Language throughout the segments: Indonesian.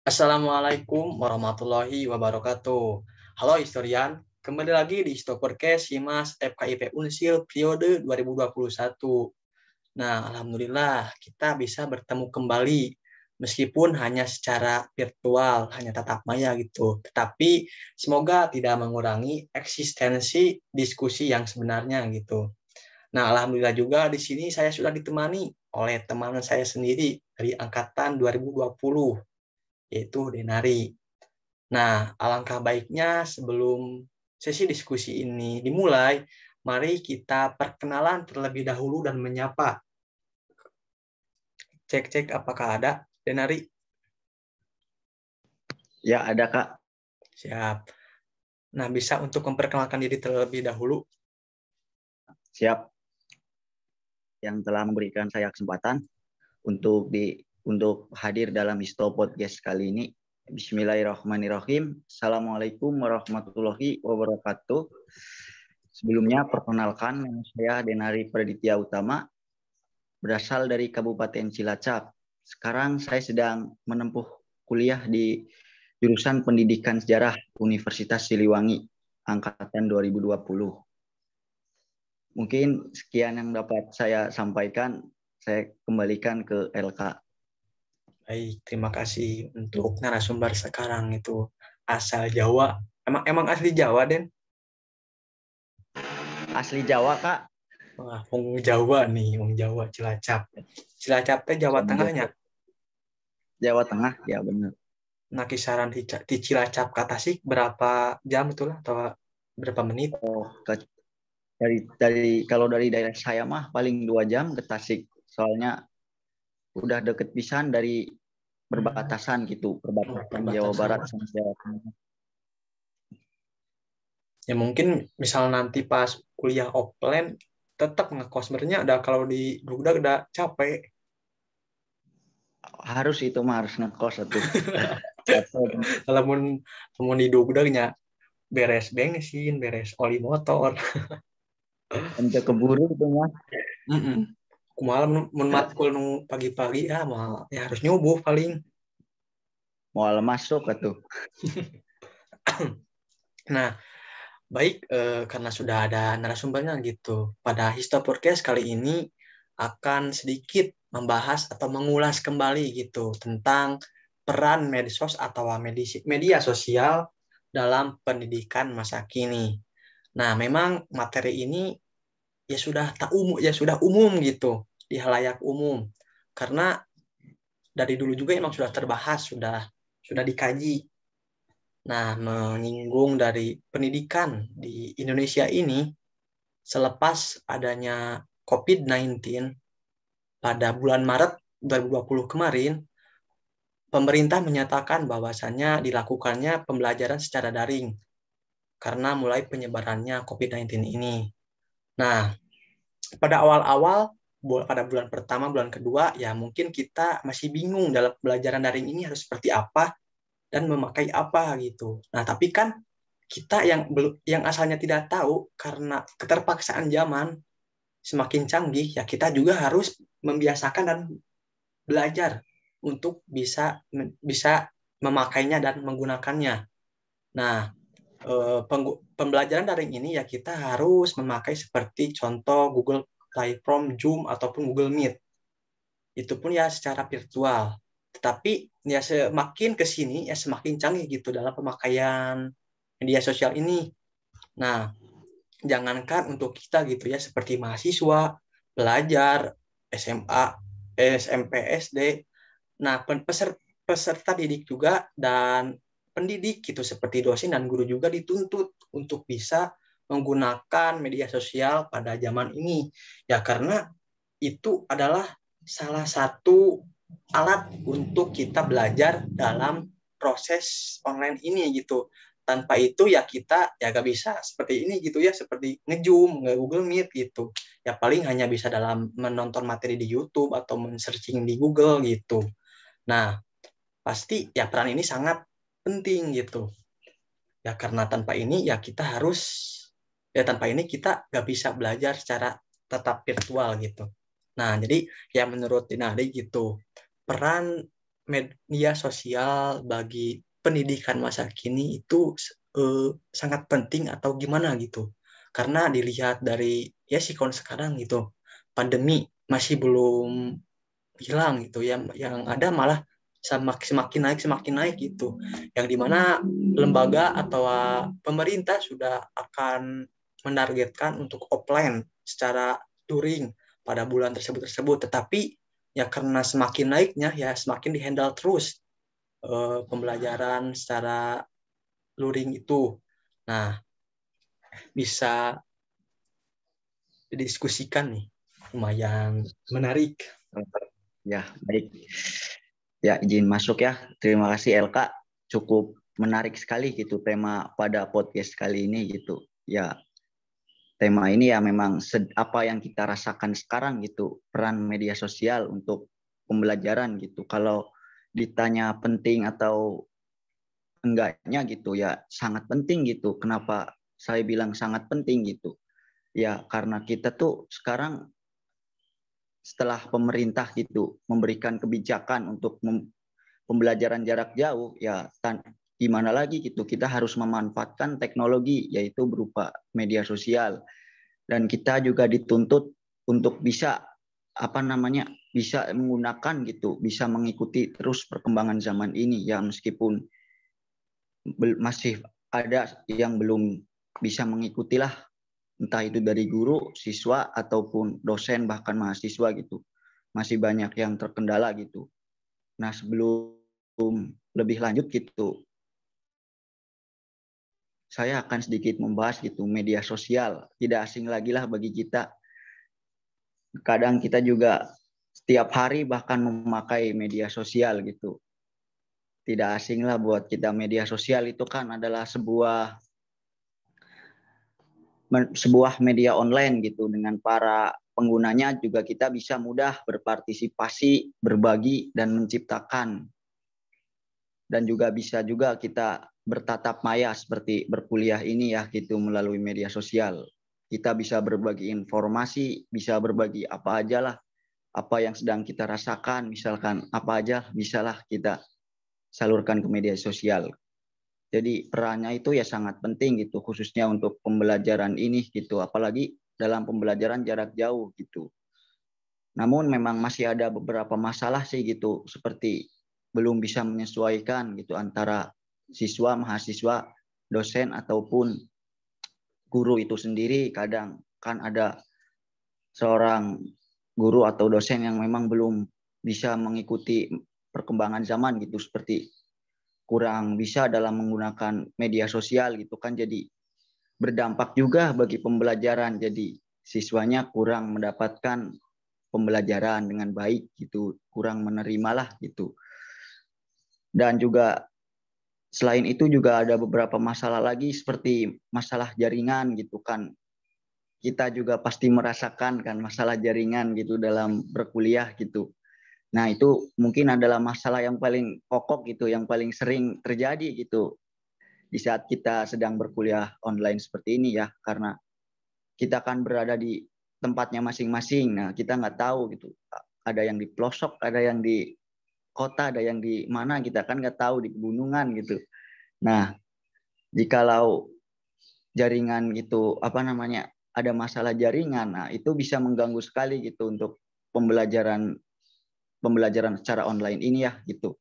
Assalamualaikum warahmatullahi wabarakatuh. Halo historian, kembali lagi di Histopodcast Himas FKIP Unsil periode 2021. Nah, alhamdulillah kita bisa bertemu kembali meskipun hanya secara virtual, hanya tatap maya gitu. Tetapi semoga tidak mengurangi eksistensi diskusi yang sebenarnya gitu. Nah, alhamdulillah juga di sini saya sudah ditemani oleh teman saya sendiri dari angkatan 2020, yaitu Denari. Nah, alangkah baiknya sebelum sesi diskusi ini dimulai, mari kita perkenalan terlebih dahulu dan menyapa. Cek-cek apakah ada, Denari? Ya, ada Kak. Siap. Nah, bisa untuk memperkenalkan diri terlebih dahulu? Siap. Yang telah memberikan saya kesempatan untuk hadir dalam Histo Podcast kali ini. Bismillahirrahmanirrahim. Assalamualaikum warahmatullahi wabarakatuh. Sebelumnya perkenalkan, nama saya Denari Praditya Utama, berasal dari Kabupaten Cilacap. Sekarang saya sedang menempuh kuliah di jurusan Pendidikan Sejarah Universitas Siliwangi, angkatan 2020. Mungkin sekian yang dapat saya sampaikan. Saya kembalikan ke LK. Baik, terima kasih untuk narasumber sekarang itu asal Jawa. Emang asli Jawa, Den? Asli Jawa, Kak. Wah, wong Jawa nih, wong Jawa Cilacap. Cilacap teh Jawa Tengahnya. Jawa Tengah, ya benar. Nah, kisaran di Cilacap ke Tasik berapa jam itulah atau berapa menit? Oh, kalau dari daerah saya mah paling 2 jam ke Tasik. Soalnya udah deket pisan dari perbatasan gitu, perbatasan Jawa Barat sama Jawa Tengah. Ya mungkin misal nanti pas kuliah offline tetap ngekos, sebenarnya ada kalau di Dugda udah capek. Harus itu mah harus ngekos atuh. Kalau mau di Dugda nya beres bensin, beres oli motor. Untuk keburu itu mah. Ku malam mun matkul nu pagi-pagi mah ya harus nyubuh paling. Mau masuk atuh. Nah, baik, karena sudah ada narasumbernya gitu. Pada Histo Podcast kali ini akan sedikit membahas atau mengulas kembali gitu tentang peran medsos atau media sosial dalam pendidikan masa kini. Nah, memang materi ini ya sudah umum gitu di halayak umum. Karena dari dulu juga emang sudah terbahas, sudah dikaji. Nah, menyinggung dari pendidikan di Indonesia ini, selepas adanya COVID-19 pada bulan Maret 2020 kemarin, pemerintah menyatakan bahwasannya dilakukannya pembelajaran secara daring karena mulai penyebarannya COVID-19 ini. Nah, pada awal-awal, pada bulan pertama, bulan kedua, ya mungkin kita masih bingung dalam pembelajaran daring ini harus seperti apa dan memakai apa gitu. Nah, tapi kan kita yang asalnya tidak tahu karena keterpaksaan zaman semakin canggih, ya kita juga harus membiasakan dan belajar untuk bisa memakainya dan menggunakannya. Nah, pembelajaran daring ini ya kita harus memakai seperti contoh Google Classroom, Zoom ataupun Google Meet. Itu pun ya secara virtual. Tetapi ya semakin ke sini ya semakin canggih gitu dalam pemakaian media sosial ini. Nah, jangankan untuk kita gitu ya seperti mahasiswa, pelajar, SMA, SMP, SD. Nah, peserta didik juga dan pendidik gitu seperti dosen dan guru juga dituntut untuk bisa menggunakan media sosial pada zaman ini. Ya karena itu adalah salah satu alat untuk kita belajar dalam proses online ini gitu. Tanpa itu ya kita ya gak bisa seperti ini gitu ya, seperti nge-Zoom, nge-Google Meet gitu. Ya paling hanya bisa dalam menonton materi di YouTube atau men-searching di Google gitu. Nah, pasti ya peran ini sangat penting gitu. Ya karena tanpa ini ya tanpa ini kita gak bisa belajar secara tetap virtual gitu. Nah, jadi ya menurut Dinari gitu, peran media sosial bagi pendidikan masa kini itu sangat penting atau gimana gitu. Karena dilihat dari ya sikon sekarang gitu, pandemi masih belum hilang gitu ya, yang ada malah semakin naik gitu, yang dimana lembaga atau pemerintah sudah akan menargetkan untuk offline secara touring pada bulan tersebut, tetapi ya karena semakin naiknya ya semakin dihandle terus pembelajaran secara luring itu. Nah, bisa didiskusikan nih, lumayan menarik. Ya, baik. Ya, izin masuk ya. Terima kasih LK. Cukup menarik sekali gitu tema pada podcast kali ini gitu. Ya, tema ini ya memang apa yang kita rasakan sekarang gitu, peran media sosial untuk pembelajaran gitu. Kalau ditanya penting atau enggaknya gitu ya sangat penting gitu. Kenapa saya bilang sangat penting gitu? Ya, karena kita tuh sekarang setelah pemerintah gitu memberikan kebijakan untuk pembelajaran jarak jauh, ya gimana lagi gitu, kita harus memanfaatkan teknologi yaitu berupa media sosial, dan kita juga dituntut untuk bisa apa namanya bisa menggunakan gitu, bisa mengikuti terus perkembangan zaman ini ya, meskipun masih ada yang belum bisa mengikutilah, entah itu dari guru, siswa ataupun dosen bahkan mahasiswa gitu, masih banyak yang terkendala gitu. Nah, sebelum lebih lanjut gitu, saya akan sedikit membahas gitu media sosial. Tidak asing lagi lah bagi kita. Kadang kita juga setiap hari bahkan memakai media sosial gitu. Tidak asing lah buat kita, media sosial itu kan adalah sebuah media online gitu, dengan para penggunanya juga kita bisa mudah berpartisipasi, berbagi dan menciptakan, dan juga bisa juga kita bertatap maya seperti berkuliah ini ya gitu melalui media sosial. Kita bisa berbagi informasi, bisa berbagi apa aja lah, apa yang sedang kita rasakan, misalkan apa aja bisalah kita salurkan ke media sosial. Jadi perannya itu ya sangat penting gitu, khususnya untuk pembelajaran ini gitu, apalagi dalam pembelajaran jarak jauh gitu. Namun memang masih ada beberapa masalah sih gitu, seperti belum bisa menyesuaikan gitu antara siswa, mahasiswa, dosen ataupun guru itu sendiri. Kadang kan ada seorang guru atau dosen yang memang belum bisa mengikuti perkembangan zaman gitu, seperti kurang bisa dalam menggunakan media sosial gitu kan, jadi berdampak juga bagi pembelajaran. Jadi siswanya kurang mendapatkan pembelajaran dengan baik gitu, kurang menerimalah gitu. Dan juga selain itu juga ada beberapa masalah lagi seperti masalah jaringan gitu kan. Kita juga pasti merasakan kan masalah jaringan gitu dalam berkuliah gitu. Nah, itu mungkin adalah masalah yang paling pokok gitu, yang paling sering terjadi gitu di saat kita sedang berkuliah online seperti ini ya, karena kita kan berada di tempatnya masing-masing. Nah, kita nggak tahu gitu. Ada yang di pelosok, ada yang di kota, ada yang di mana, kita kan nggak tahu, di pegunungan gitu. Nah, jikalau jaringan gitu, apa namanya, ada masalah jaringan, nah itu bisa mengganggu sekali gitu untuk pembelajaran secara online ini ya gitu.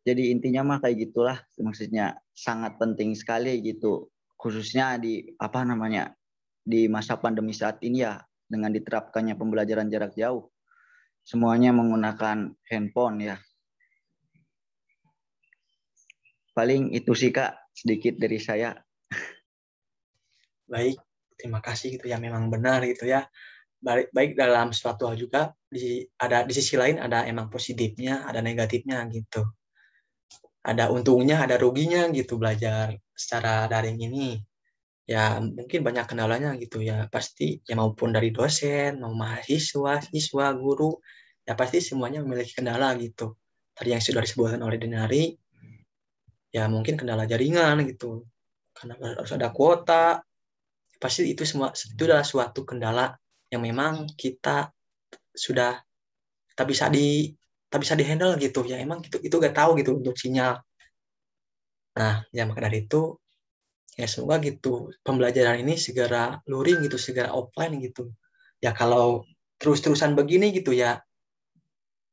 Jadi intinya mah kayak gitulah, maksudnya sangat penting sekali gitu, khususnya di apa namanya di masa pandemi saat ini ya, dengan diterapkannya pembelajaran jarak jauh, semuanya menggunakan handphone ya. Paling itu sih Kak, sedikit dari saya. Baik, terima kasih gitu ya, memang benar gitu ya. Baik dalam suatu hal juga di sisi lain ada emang positifnya, ada negatifnya gitu. Ada untungnya, ada ruginya gitu belajar secara daring ini. Ya mungkin banyak kendalanya gitu ya. Pasti ya maupun dari dosen, mau mahasiswa, siswa, guru, ya pasti semuanya memiliki kendala gitu. Tadi yang sudah disebutkan oleh Denari, ya mungkin kendala jaringan gitu. Karena harus ada kuota, pasti itu semua itu adalah suatu kendala yang memang kita sudah tak bisa dihandle gitu ya, emang itu gak tahu gitu untuk sinyal. Nah ya maka dari itu ya semoga gitu pembelajaran ini segera luring gitu, segera offline gitu ya. Kalau terus-terusan begini gitu ya,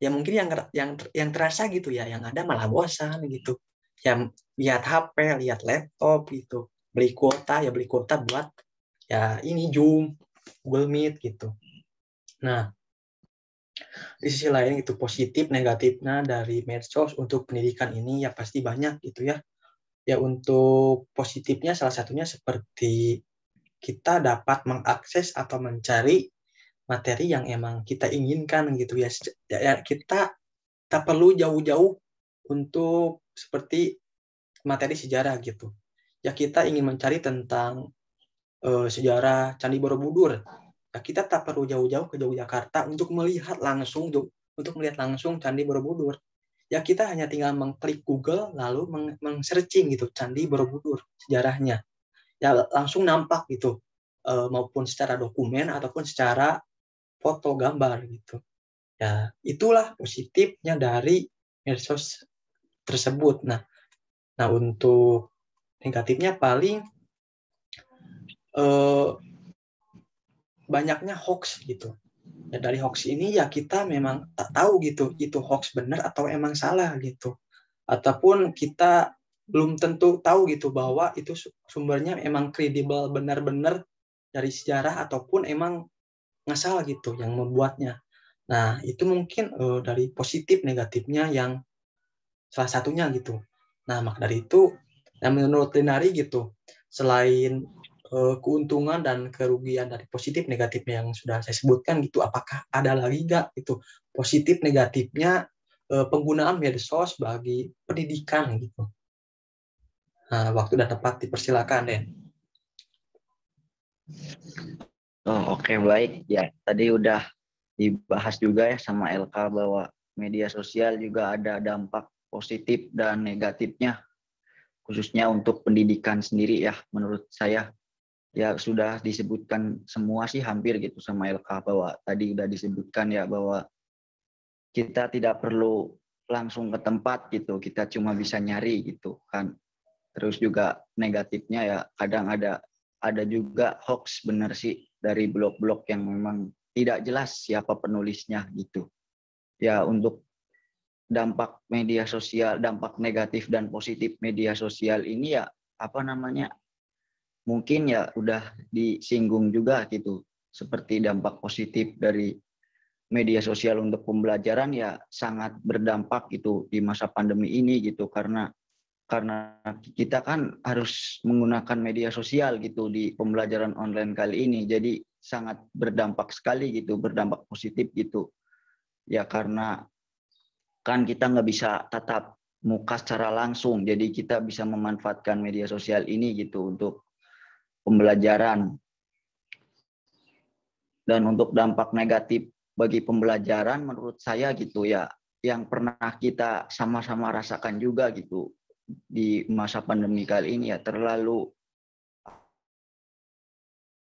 ya mungkin yang terasa gitu ya, yang ada malah bosan gitu ya, lihat HP, lihat laptop gitu, beli kuota buat ya ini Zoom, Google Meet gitu. Nah di sisi lain itu positif negatifnya dari medsos untuk pendidikan ini ya pasti banyak gitu ya. Ya untuk positifnya salah satunya seperti kita dapat mengakses atau mencari materi yang emang kita inginkan gitu ya. Ya kita tak perlu jauh-jauh untuk seperti materi sejarah gitu. Ya kita ingin mencari tentang sejarah Candi Borobudur. Ya, kita tak perlu jauh-jauh ke Yogyakarta untuk melihat langsung Candi Borobudur. Ya kita hanya tinggal mengklik Google lalu meng-searching gitu Candi Borobudur sejarahnya. Ya langsung nampak gitu, maupun secara dokumen ataupun secara foto gambar gitu. Ya itulah positifnya dari medsos tersebut. Nah untuk negatifnya paling eh, banyaknya hoax gitu. Ya, dari hoax ini ya kita memang tak tahu gitu itu hoax benar atau emang salah gitu. Ataupun kita belum tentu tahu gitu bahwa itu sumbernya emang kredibel benar-benar dari sejarah ataupun emang ngasal gitu yang membuatnya. Nah, itu mungkin dari positif negatifnya yang salah satunya gitu. Nah, maka dari itu yang menurut Linari gitu, selain keuntungan dan kerugian dari positif negatifnya yang sudah saya sebutkan gitu, apakah ada lagi nggak itu positif negatifnya penggunaan medsos bagi pendidikan gitu? Nah, waktu udah tepat dipersilakan deh. Oh, oke, baik. Ya, tadi udah dibahas juga ya sama LK bahwa media sosial juga ada dampak positif dan negatifnya, khususnya untuk pendidikan sendiri ya. Menurut saya ya sudah disebutkan semua sih hampir gitu sama LK, bahwa tadi udah disebutkan ya bahwa kita tidak perlu langsung ke tempat gitu, kita cuma bisa nyari gitu kan. Terus juga negatifnya ya kadang ada juga hoax, benar sih, dari blog-blog yang memang tidak jelas siapa penulisnya gitu. Ya untuk dampak media sosial, dampak negatif dan positif media sosial ini ya apa namanya, mungkin ya udah disinggung juga gitu. Seperti dampak positif dari media sosial untuk pembelajaran ya sangat berdampak gitu di masa pandemi ini gitu, karena kita kan harus menggunakan media sosial gitu di pembelajaran online kali ini. Jadi sangat berdampak sekali gitu, berdampak positif gitu. Ya karena kan kita nggak bisa tatap muka secara langsung, jadi kita bisa memanfaatkan media sosial ini gitu untuk pembelajaran. Dan untuk dampak negatif bagi pembelajaran menurut saya gitu ya, yang pernah kita sama-sama rasakan juga gitu di masa pandemi kali ini ya, terlalu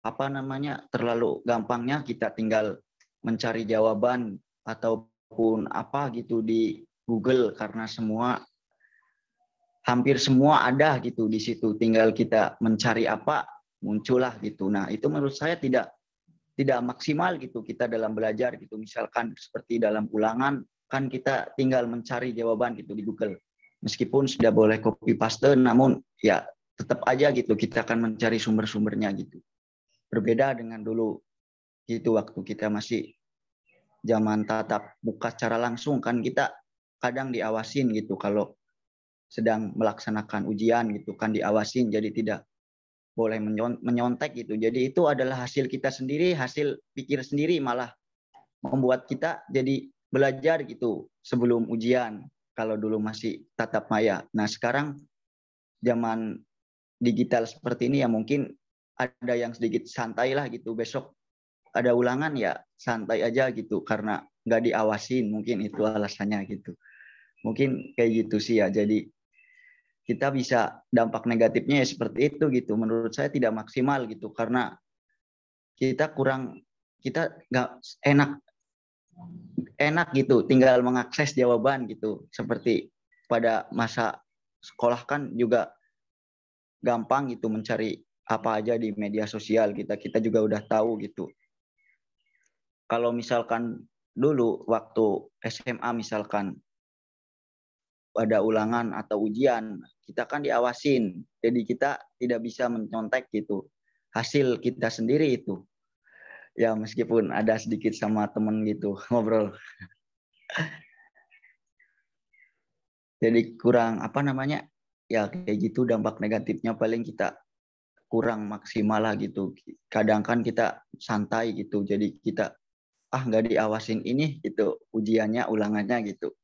apa namanya, terlalu gampangnya kita tinggal mencari jawaban ataupun apa gitu di Google, karena hampir semua ada gitu di situ, tinggal kita mencari apa muncullah gitu. Nah itu menurut saya tidak maksimal gitu kita dalam belajar gitu. Misalkan seperti dalam ulangan kan kita tinggal mencari jawaban gitu di Google, meskipun sudah boleh copy paste, namun ya tetap aja gitu kita akan mencari sumber-sumbernya gitu. Berbeda dengan dulu gitu, waktu kita masih zaman tatap muka secara langsung kan kita kadang diawasin gitu kalau sedang melaksanakan ujian gitu kan, diawasin, jadi tidak boleh menyontek gitu. Jadi itu adalah hasil kita sendiri, hasil pikir sendiri, malah membuat kita jadi belajar gitu sebelum ujian kalau dulu masih tatap maya. Nah sekarang zaman digital seperti ini ya mungkin ada yang sedikit santai lah gitu, besok ada ulangan ya santai aja gitu karena nggak diawasin, mungkin itu alasannya gitu. Mungkin kayak gitu sih ya. Jadi kita bisa dampak negatifnya ya seperti itu gitu. Menurut saya tidak maksimal gitu karena kita kita nggak enak gitu tinggal mengakses jawaban gitu. Seperti pada masa sekolah kan juga gampang gitu mencari apa aja di media sosial, kita juga udah tahu gitu. Kalau misalkan dulu waktu SMA misalkan ada ulangan atau ujian, kita kan diawasin, jadi kita tidak bisa mencontek gitu hasil kita sendiri itu. Ya meskipun ada sedikit sama temen gitu ngobrol. Jadi kurang apa namanya, ya kayak gitu dampak negatifnya paling kita kurang maksimal lah gitu. Kadang kan kita santai gitu, jadi kita nggak diawasin ini gitu ujiannya ulangannya gitu.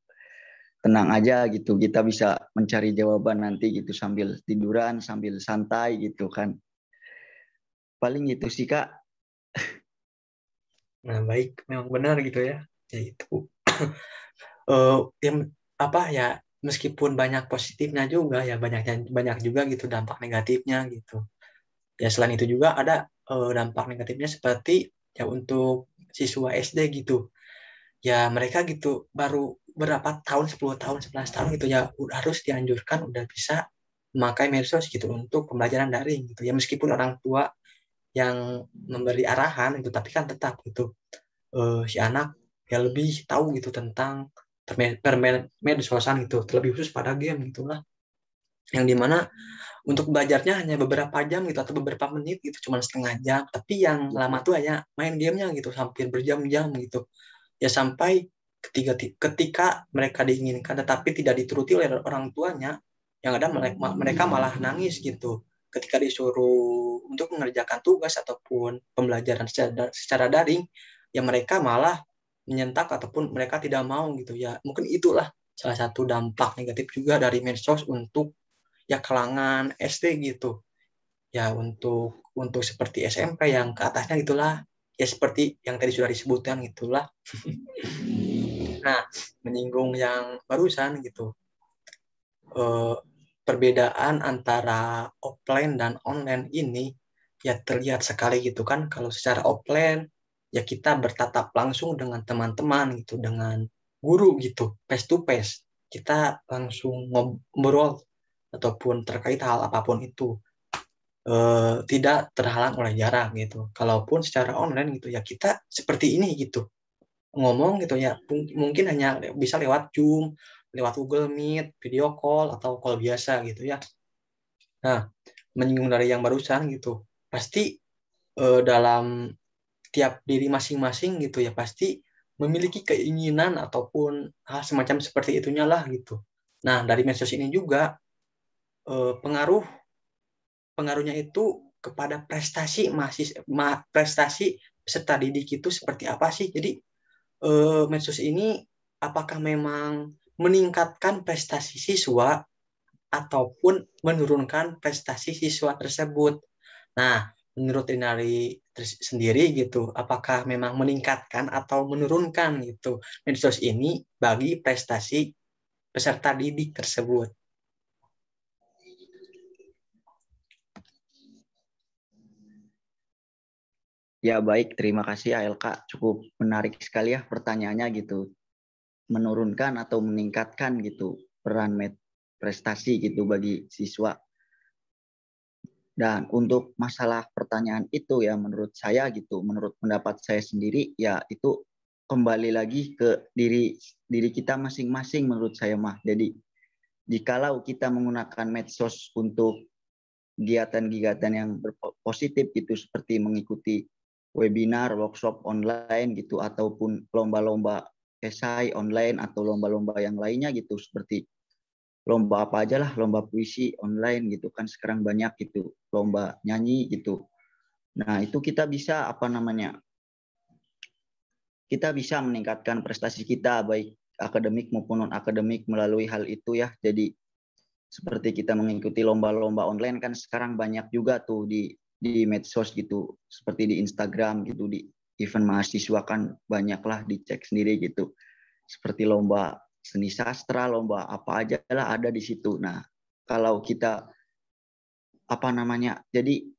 Tenang aja gitu, kita bisa mencari jawaban nanti gitu sambil tiduran, sambil santai gitu kan. Paling gitu sih Kak. Nah, baik, memang benar gitu ya. Ya itu. Eh, yang apa ya, meskipun banyak positifnya juga ya, banyak juga gitu dampak negatifnya gitu. Ya selain itu juga ada dampak negatifnya seperti ya untuk siswa SD gitu. Ya mereka gitu baru berapa tahun, 10 tahun, 11 tahun gitu ya harus dianjurkan udah bisa memakai medsos gitu untuk pembelajaran daring gitu. Ya meskipun orang tua yang memberi arahan itu, tapi kan tetap gitu si anak ya lebih tahu gitu tentang permedsosan gitu, terlebih khusus pada game gitulah, yang dimana untuk belajarnya hanya beberapa jam gitu atau beberapa menit gitu, cuma setengah jam, tapi yang lama tuh hanya main gamenya gitu hampir berjam-jam gitu. Ya sampai ketika mereka diinginkan tetapi tidak dituruti oleh orang tuanya, yang ada mereka malah nangis gitu ketika disuruh untuk mengerjakan tugas ataupun pembelajaran secara daring, ya mereka malah menyentak ataupun mereka tidak mau gitu ya. Mungkin itulah salah satu dampak negatif juga dari medsos untuk ya kalangan SD gitu. Ya untuk seperti SMP yang ke atasnya gitulah, ya seperti yang tadi sudah disebutkan gitulah. Nah, menyinggung yang barusan gitu, eh, perbedaan antara offline dan online ini ya terlihat sekali gitu kan. Kalau secara offline ya kita bertatap langsung dengan teman-teman gitu, dengan guru gitu, face to face. Kita langsung ngobrol ataupun terkait hal apapun itu, tidak terhalang oleh jarak gitu. Kalaupun secara online gitu ya kita seperti ini gitu, ngomong gitu ya, mungkin hanya bisa lewat Zoom, lewat Google Meet, video call atau call biasa gitu ya. Nah, menyinggung dari yang barusan gitu, pasti dalam tiap diri masing-masing gitu ya pasti memiliki keinginan ataupun hal semacam seperti itunya lah gitu. Nah, dari medsos ini juga pengaruhnya itu kepada prestasi peserta didik itu seperti apa sih? Jadi medsos ini apakah memang meningkatkan prestasi siswa ataupun menurunkan prestasi siswa tersebut. Nah, menurut Inari sendiri gitu, apakah memang meningkatkan atau menurunkan gitu medsos ini bagi prestasi peserta didik tersebut? Ya baik, terima kasih ALK. Cukup menarik sekali ya pertanyaannya gitu. Menurunkan atau meningkatkan gitu peran prestasi gitu bagi siswa. Dan untuk masalah pertanyaan itu ya menurut saya gitu, menurut pendapat saya sendiri ya itu kembali lagi ke diri kita masing-masing menurut saya mah. Jadi jikalau kita menggunakan medsos untuk kegiatan-kegiatan yang positif gitu seperti mengikuti webinar, workshop online gitu ataupun lomba-lomba esai online atau lomba-lomba yang lainnya gitu seperti lomba apa aja lah, lomba puisi online gitu kan sekarang banyak gitu, lomba nyanyi gitu. Nah, itu kita bisa apa namanya? Kita bisa meningkatkan prestasi kita baik akademik maupun non akademik melalui hal itu ya. Jadi seperti kita mengikuti lomba-lomba online kan sekarang banyak juga tuh di medsos gitu, seperti di Instagram gitu, di event mahasiswa kan banyaklah dicek sendiri gitu. Seperti lomba seni sastra, lomba apa aja lah ada di situ. Nah, kalau kita apa namanya? Jadi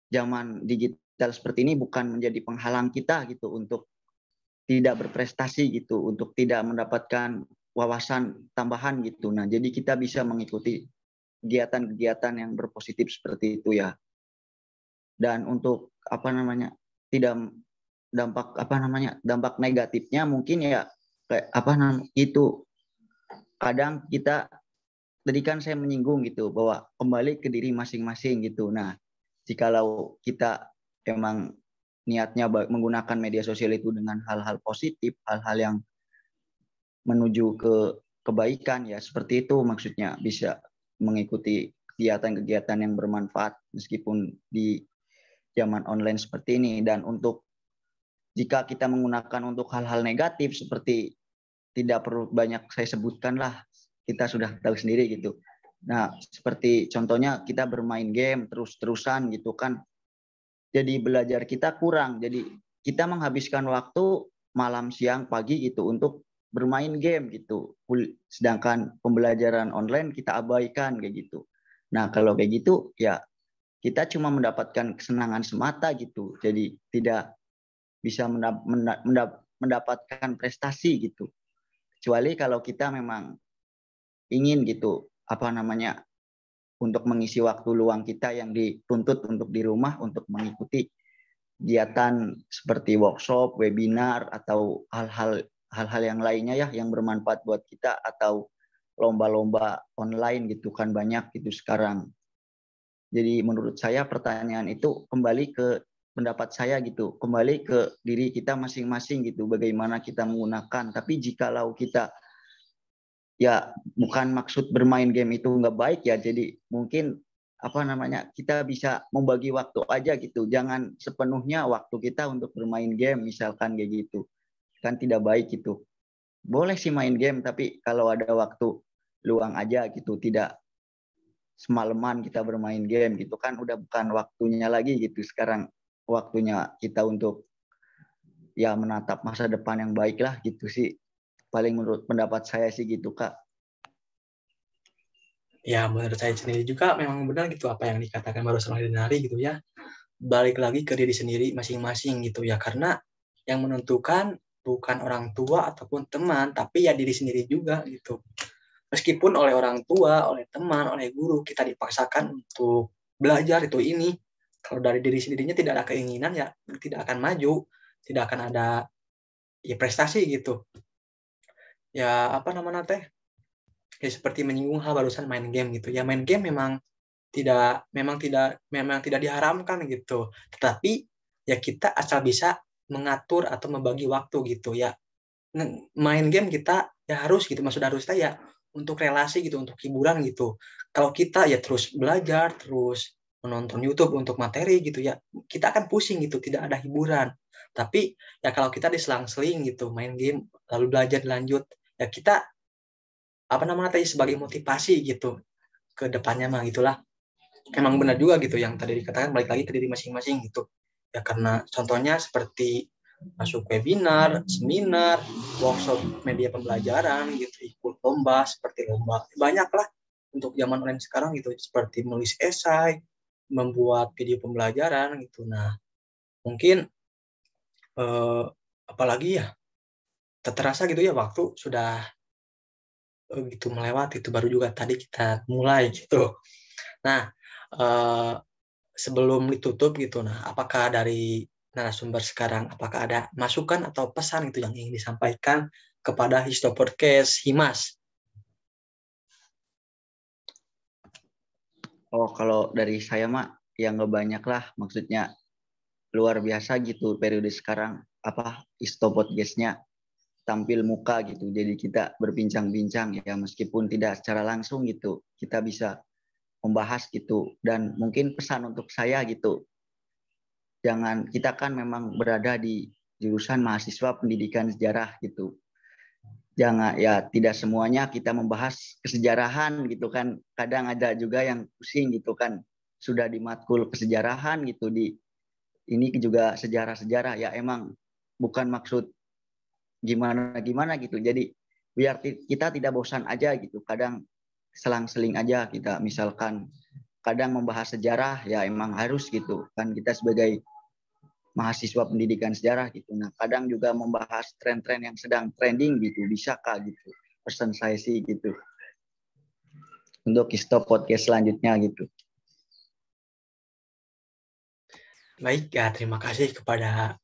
zaman digital digital seperti ini bukan menjadi penghalang kita gitu untuk tidak berprestasi gitu, untuk tidak mendapatkan wawasan tambahan gitu. Nah, jadi kita bisa mengikuti kegiatan-kegiatan yang berpositif seperti itu ya. Dan untuk tidak dampak negatifnya mungkin ya kayak itu kadang kita tadi kan saya menyinggung gitu bahwa kembali ke diri masing-masing gitu. Nah, jikalau kita emang niatnya menggunakan media sosial itu dengan hal-hal positif, hal-hal yang menuju ke kebaikan ya seperti itu, maksudnya bisa mengikuti kegiatan-kegiatan yang bermanfaat meskipun di zaman online seperti ini. Dan untuk jika kita menggunakan untuk hal-hal negatif seperti tidak perlu banyak saya sebutkan lah, kita sudah tahu sendiri gitu. Nah, seperti contohnya kita bermain game terus-terusan gitu kan, jadi belajar kita kurang. Jadi kita menghabiskan waktu malam, siang, pagi gitu untuk bermain game gitu. Sedangkan pembelajaran online kita abaikan kayak gitu. Nah, kalau kayak gitu ya kita cuma mendapatkan kesenangan semata gitu. Jadi tidak bisa mendapatkan prestasi gitu. Kecuali kalau kita memang ingin gitu untuk mengisi waktu luang kita yang dituntut untuk di rumah untuk mengikuti kegiatan seperti workshop, webinar atau hal-hal yang lainnya ya yang bermanfaat buat kita, atau lomba-lomba online gitu kan banyak gitu sekarang. Jadi menurut saya pertanyaan itu kembali ke pendapat saya gitu, kembali ke diri kita masing-masing gitu, bagaimana kita menggunakan. Tapi jikalau kita ya bukan maksud bermain game itu nggak baik ya, jadi mungkin kita bisa membagi waktu aja gitu, jangan sepenuhnya waktu kita untuk bermain game misalkan kayak gitu, kan tidak baik gitu. Boleh sih main game tapi kalau ada waktu luang aja gitu, tidak semalaman kita bermain game gitu kan, udah bukan waktunya lagi gitu. Sekarang waktunya kita untuk ya menatap masa depan yang baik lah gitu sih, paling menurut pendapat saya sih gitu Kak. Ya, menurut saya sendiri juga memang benar gitu apa yang dikatakan barusan oleh Denari gitu ya. Balik lagi ke diri sendiri masing-masing gitu ya. Karena yang menentukan bukan orang tua ataupun teman, tapi ya diri sendiri juga gitu. Meskipun oleh orang tua, oleh teman, oleh guru, kita dipaksakan untuk belajar itu ini. Kalau dari diri sendirinya tidak ada keinginan ya tidak akan maju, tidak akan ada ya prestasi gitu. Ya apa namanya teh? Ya seperti menyinggung hal barusan main game gitu. Ya main game memang tidak diharamkan gitu. Tetapi ya kita asal bisa mengatur atau membagi waktu gitu ya. Main game kita ya harus gitu, maksud harus ya untuk relasi gitu, untuk hiburan gitu. Kalau kita ya terus belajar, terus menonton YouTube untuk materi gitu ya, kita akan pusing gitu, tidak ada hiburan. Tapi ya kalau kita diselang-seling gitu, main game lalu belajar lanjut, ya kita apa namanya tadi sebagai motivasi gitu ke depannya mah gitulah. Emang benar juga gitu yang tadi dikatakan, balik lagi ke diri masing-masing gitu. Ya karena contohnya seperti masuk webinar, seminar, workshop media pembelajaran gitu, ikut lomba seperti lomba banyak lah untuk zaman online sekarang gitu, seperti menulis esai, membuat video pembelajaran gitu. Nah mungkin apalagi ya terasa gitu ya waktu sudah gitu melewati itu, baru juga tadi kita mulai gitu. Nah sebelum ditutup gitu, nah apakah dari narasumber sekarang apakah ada masukan atau pesan gitu yang ingin disampaikan kepada Histo Podcast Himas? Oh, kalau dari saya mah ya nggak banyak lah, maksudnya luar biasa gitu periode sekarang Istopod guestnya tampil muka gitu, jadi kita berbincang-bincang ya meskipun tidak secara langsung gitu, kita bisa membahas gitu. Dan mungkin pesan untuk saya gitu, kita kan memang berada di jurusan mahasiswa pendidikan sejarah gitu, jangan ya tidak semuanya kita membahas kesejarahan gitu kan, kadang ada juga yang pusing gitu kan, sudah di matkul kesejarahan gitu, di ini juga sejarah-sejarah ya, emang bukan maksud gimana-gimana gitu. Jadi biar kita tidak bosan aja gitu, kadang selang-seling aja kita misalkan kadang membahas sejarah ya emang harus gitu kan, kita sebagai mahasiswa pendidikan sejarah gitu. Nah, kadang juga membahas tren-tren yang sedang trending gitu, bisa Kak gitu. Pesan saya sih gitu. Untuk stop podcast selanjutnya gitu. Baik ya, terima kasih kepada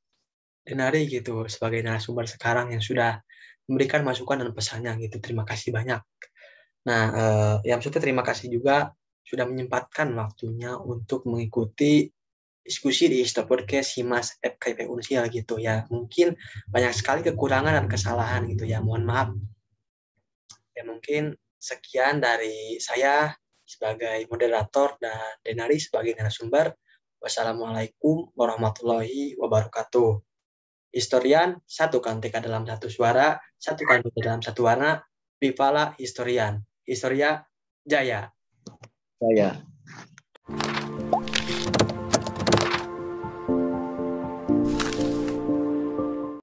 Denari gitu sebagai narasumber sekarang yang sudah memberikan masukan dan pesannya gitu. Terima kasih banyak. Nah, yang maksudnya terima kasih juga sudah menyempatkan waktunya untuk mengikuti diskusi di Insta Podcast Himas FKIP Unsil gitu ya. Mungkin banyak sekali kekurangan dan kesalahan gitu ya. Mohon maaf. Ya mungkin sekian dari saya sebagai moderator dan Denari sebagai narasumber. Wassalamualaikum warahmatullahi wabarakatuh. Historian, satukan TK dalam satu suara, satukan BT dalam satu warna, Vivala Historian. Historia Jaya. Saya